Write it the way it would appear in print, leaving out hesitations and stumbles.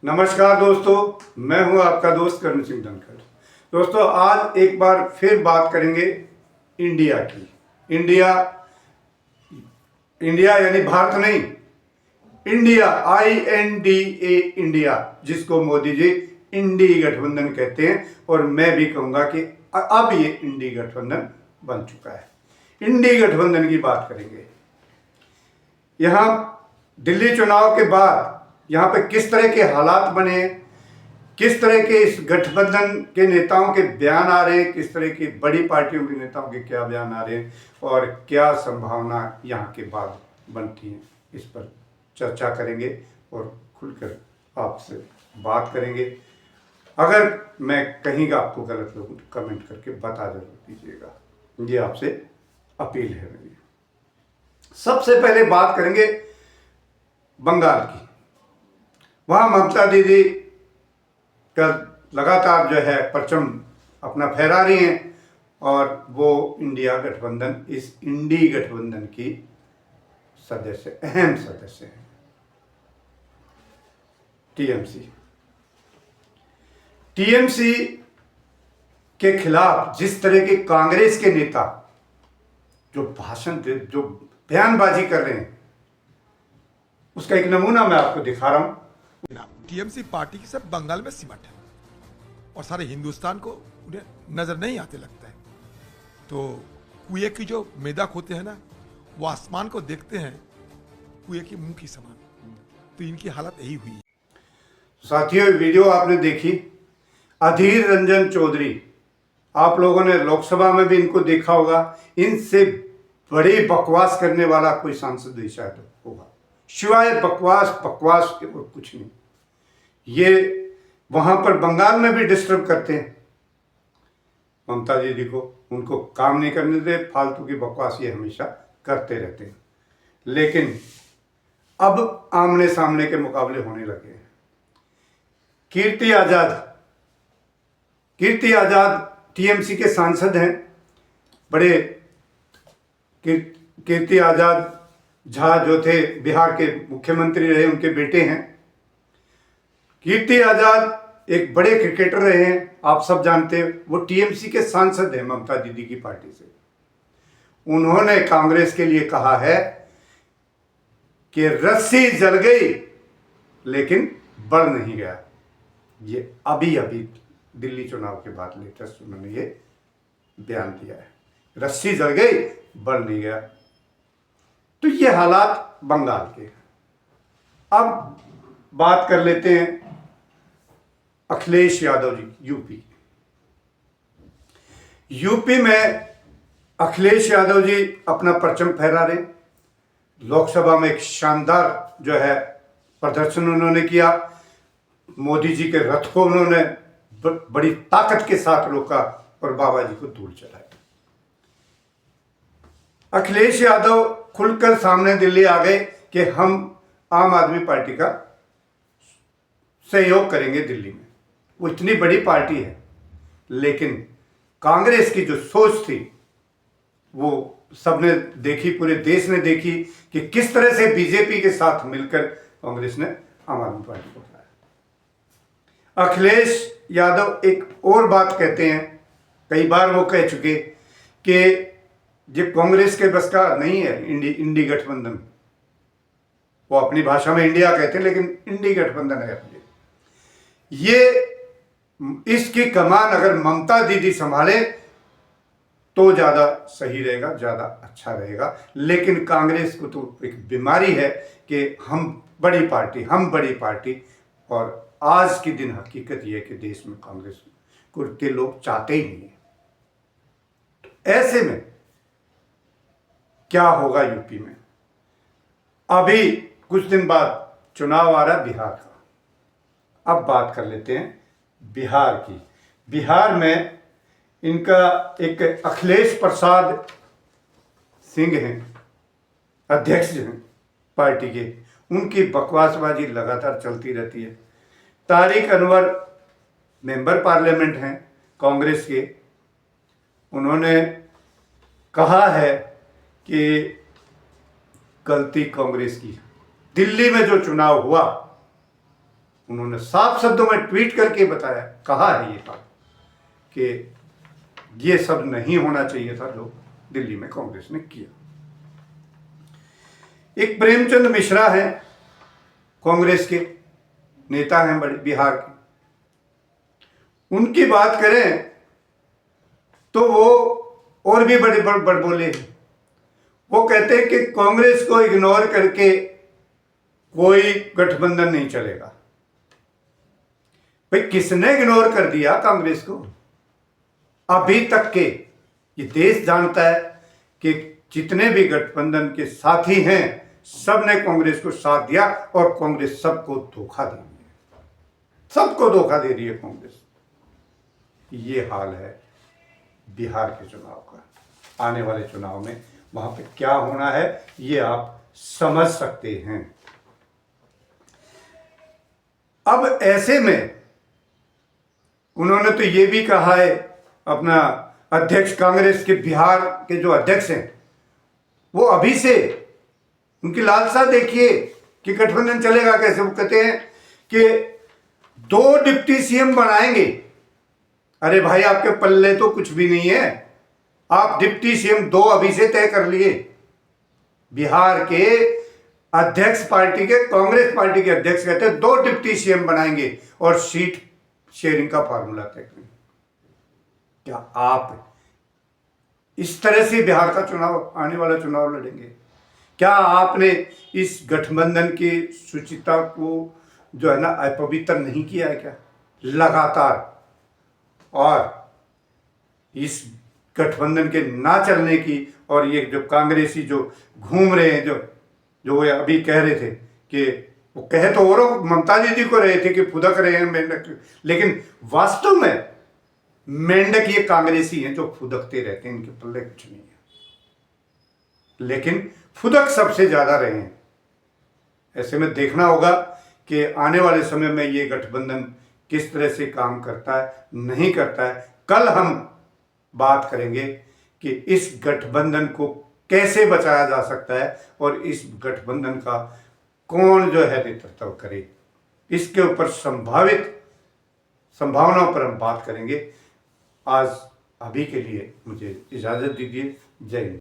नमस्कार दोस्तों, मैं हूं आपका दोस्त करण सिंह धनखड़। दोस्तों, आज एक बार फिर बात करेंगे इंडिया की। इंडिया इंडिया यानी भारत नहीं, इंडिया, INDA, इंडिया, जिसको मोदी जी इंडी गठबंधन कहते हैं। और मैं भी कहूंगा कि अब ये इंडी गठबंधन बन चुका है। इंडी गठबंधन की बात करेंगे। यहां दिल्ली चुनाव के बाद यहाँ पे किस तरह के हालात बने, किस तरह के इस गठबंधन के नेताओं के बयान आ रहे हैं, किस तरह की बड़ी पार्टियों के नेताओं के क्या बयान आ रहे हैं और क्या संभावना यहाँ के बाद बनती है, इस पर चर्चा करेंगे और खुलकर आपसे बात करेंगे। अगर मैं कहीं आपको गलत लगूँ तो कमेंट करके बता जरूर दीजिएगा, ये आपसे अपील है मेरी। सबसे पहले बात करेंगे बंगाल की। वहाँ ममता दीदी का लगातार जो है परचम अपना फहरा रही हैं और वो इंडिया गठबंधन, इस इंडी गठबंधन की सदस्य, अहम सदस्य हैं। टीएमसी के खिलाफ जिस तरह के कांग्रेस के नेता जो जो बयानबाजी कर रहे हैं, उसका एक नमूना मैं आपको दिखा रहा हूं। टीएमसी पार्टी की सब बंगाल में सिमट है और सारे हिंदुस्तान को उन्हें नजर नहीं आते लगता है। तो कुएं की जो मेदाक होते हैं ना, वो आसमान को देखते हैं कुएं की मुंह की समान। तो इनकी हालत यही हुई है। साथियों, वीडियो आपने देखी, अधीर रंजन चौधरी, आप लोगों ने लोकसभा में भी इनको देखा होगा। इनसे बड़ी बकवास करने वाला कोई सांसद ही शायद होगा, सिवाय बकवास के और कुछ नहीं। ये वहां पर बंगाल में भी डिस्टर्ब करते हैं ममता दीदी को, उनको काम नहीं करने दे, फालतू की बकवास ये हमेशा करते रहते हैं। लेकिन अब आमने सामने के मुकाबले होने लगे हैं। कीर्ति आजाद टीएमसी के सांसद हैं। बड़े कीर्ति आजाद झा जो थे, बिहार के मुख्यमंत्री रहे, उनके बेटे हैं। कीर्ति आजाद एक बड़े क्रिकेटर रहे हैं, आप सब जानते हैं। वो टीएमसी के सांसद हैं ममता दीदी की पार्टी से। उन्होंने कांग्रेस के लिए कहा है कि रस्सी जल गई लेकिन बढ़ नहीं गया। ये अभी दिल्ली चुनाव के बाद लेटेस्ट उन्होंने ये बयान दिया है, रस्सी जल गई बढ़ नहीं गया। तो ये हालात बंगाल के। अब बात कर लेते हैं अखिलेश यादव जी, यूपी में अखिलेश यादव जी अपना परचम फहरा रहे। लोकसभा में एक शानदार जो है प्रदर्शन उन्होंने किया। मोदी जी के रथ को उन्होंने बड़ी ताकत के साथ रोका और बाबा जी को धूल चलाया। अखिलेश यादव खुलकर सामने दिल्ली आ गए कि हम आम आदमी पार्टी का सहयोग करेंगे दिल्ली में। वो इतनी बड़ी पार्टी है, लेकिन कांग्रेस की जो सोच थी वो सबने देखी, पूरे देश ने देखी कि किस तरह से बीजेपी के साथ मिलकर कांग्रेस ने आम आदमी पार्टी को हराया। अखिलेश यादव एक और बात कहते हैं, कई बार वो कह चुके कि ये कांग्रेस के बस का नहीं है इंडी गठबंधन। वो अपनी भाषा में इंडिया कहते हैं, लेकिन इंडी गठबंधन है। ये इसकी कमान अगर ममता दीदी संभाले तो ज्यादा सही रहेगा, ज्यादा अच्छा रहेगा। लेकिन कांग्रेस को तो एक बीमारी है कि हम बड़ी पार्टी, और आज के दिन हकीकत यह है कि देश में कांग्रेस के लोग चाहते ही नहीं है। तो ऐसे में क्या होगा यूपी में? अभी कुछ दिन बाद चुनाव आ रहा है बिहार का। अब बात कर लेते हैं बिहार की। बिहार में इनका एक अखिलेश प्रसाद सिंह हैं, अध्यक्ष हैं पार्टी के। उनकी बकवासबाजी लगातार चलती रहती है। तारिक अनवर मेंबर पार्लियामेंट हैं कांग्रेस के। उन्होंने कहा है कि गलती कांग्रेस की। दिल्ली में जो चुनाव हुआ उन्होंने साफ शब्दों में ट्वीट करके बताया, कहा है ये बात कि ये सब नहीं होना चाहिए था जो दिल्ली में कांग्रेस ने किया। एक प्रेमचंद मिश्रा हैं, कांग्रेस के नेता हैं बड़े बिहार के, उनकी बात करें तो वो और भी बड़े बोले हैं। वो कहते हैं कि कांग्रेस को इग्नोर करके कोई गठबंधन नहीं चलेगा। भाई किसने इग्नोर कर दिया कांग्रेस को? अभी तक के ये देश जानता है कि जितने भी गठबंधन के साथी हैं सबने कांग्रेस को साथ दिया और कांग्रेस सबको धोखा दे रही है, सबको धोखा दे रही है कांग्रेस। ये हाल है बिहार के चुनाव का। आने वाले चुनाव में वहां पे क्या होना है ये आप समझ सकते हैं। अब ऐसे में उन्होंने तो ये भी कहा है, अपना अध्यक्ष कांग्रेस के बिहार के जो अध्यक्ष हैं वो अभी से उनकी लालसा देखिए कि गठबंधन चलेगा कैसे। वो कहते हैं कि 2 डिप्टी सीएम बनाएंगे। अरे भाई आपके पल्ले तो कुछ भी नहीं है, आप डिप्टी सीएम 2 अभी से तय कर लिए। बिहार के अध्यक्ष पार्टी के, कांग्रेस पार्टी के अध्यक्ष कहते हैं 2 डिप्टी सीएम बनाएंगे और सीट शेयरिंग का फार्मूला तय करेंगे। क्या आप इस तरह से बिहार का चुनाव, आने वाला चुनाव लड़ेंगे? क्या आपने इस गठबंधन की शुचिता को जो है ना अपवित्र नहीं किया है क्या लगातार? और इस गठबंधन के ना चलने की, और ये जो कांग्रेसी जो घूम रहे हैं, जो वो अभी कह रहे थे कि वो कहे तो और ममता दीदी को रहे थे कि फुदक रहे हैं मेंढक, लेकिन वास्तव में मेंढक ये कांग्रेसी हैं जो फुदकते रहते हैं, इनके पल्ले कुछ नहीं है, लेकिन फुदक सबसे ज्यादा रहे हैं। ऐसे में देखना होगा कि आने वाले समय में ये गठबंधन किस तरह से काम करता है, नहीं करता है। कल हम बात करेंगे कि इस गठबंधन को कैसे बचाया जा सकता है और इस गठबंधन का कौन जो है नेतृत्व करे, इसके ऊपर संभावनाओं पर हम बात करेंगे। आज अभी के लिए मुझे इजाजत दीजिए। जय हिंद।